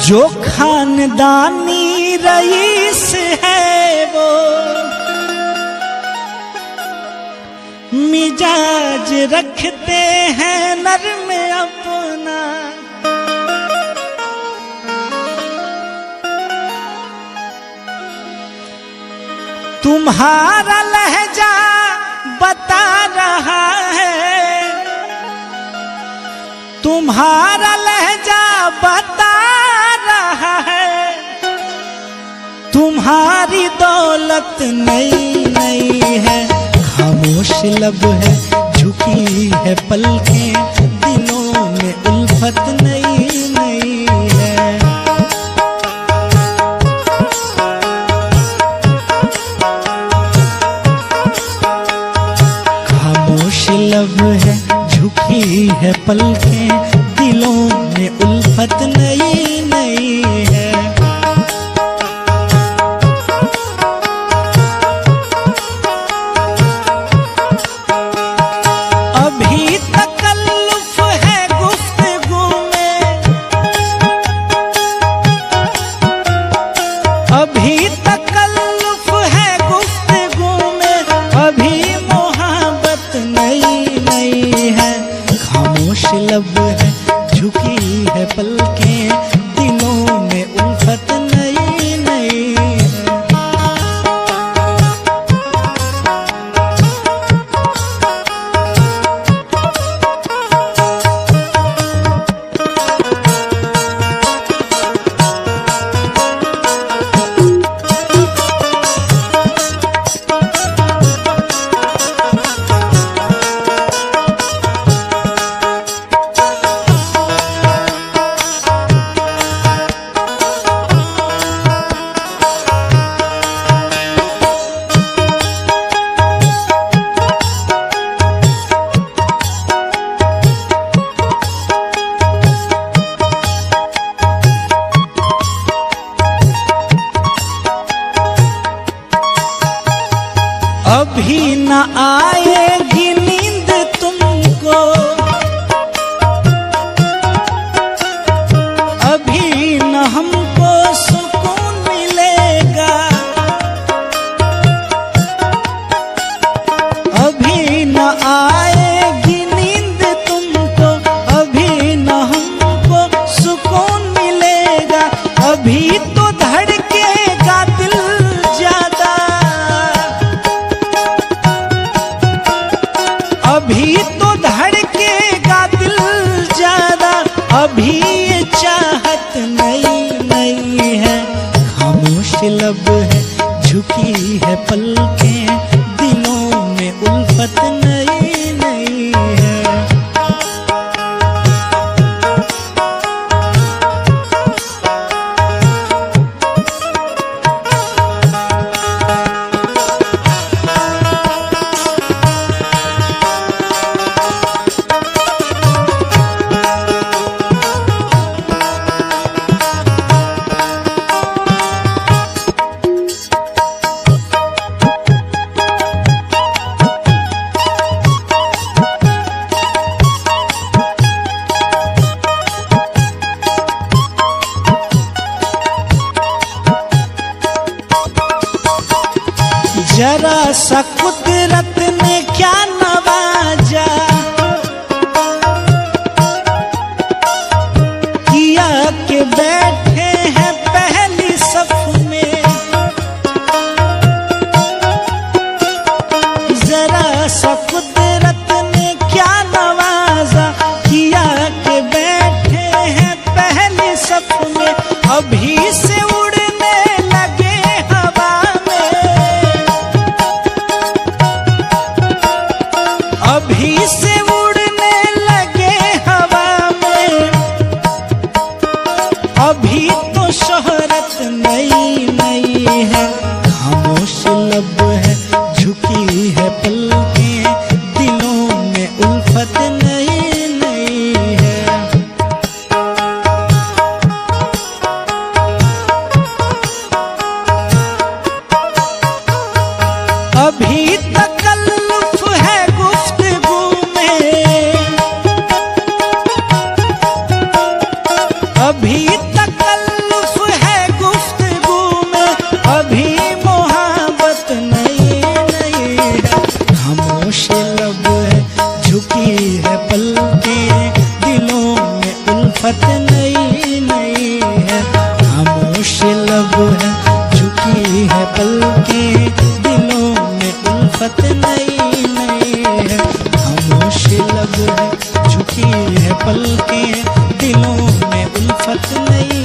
जो खानदानी रईस है वो मिजाज रखते हैं नर्म अपना, तुम्हारा लहजा बता रहा है, तुम्हारा लहजा बता रहा है, तुम्हारी दौलत नई नई है। खामोश लब है झुकी है पलकें, दिलों में उल्फत नई नई है। खामोश लब है झुकी है पलकें, दिलों में उल्फत नई नई है। अभी तकल्लुफ है गुफ्तगू में, अभी तकल्लुफ है गुफ्तगू में, अभी मोहब्बत नई नई है। खामोश लब है झुकी है पलकें, दिलों में उल्फत नई नई है। अभी न आएगी नींद तुमको, अभी न हमको सुकून मिलेगा, अभी न आएगी नींद तुमको, अभी न हमको सुकून मिलेगा। अभी तो धड़केगा दिल ज्यादा, अभी तो धड़केगा दिल ज्यादा, अभी ये चाहत नई नई है। खामोश लब है झुकी है पलकें, दिलों में उल्फत नई नई है। जरा सा कुदरत ने क्या नवाजा, किया के बैठे हैं पहली सफ में। जरा सा कुदरत ने क्या नवाजा, किया के बैठे हैं पहली सफ में। अभी से उड़ने लगे हवा में, है झुकी है पलकें, दिलों में उल्फत नई नई है। अभी तकल्लुफ है गुफ्तगू में, अभी तकल्लुफ है गुफ्तगू में, अभी मोहब्बत नई नई है। खामोश लब है झुकी है पलकें, दिलों में उल्फत नई नई है। खामोश लब है झुकी है पलकें, दिलों में उल्फत नई नई है। खामोश लब है झुकी है पलकें, दिलों में उल्फत नई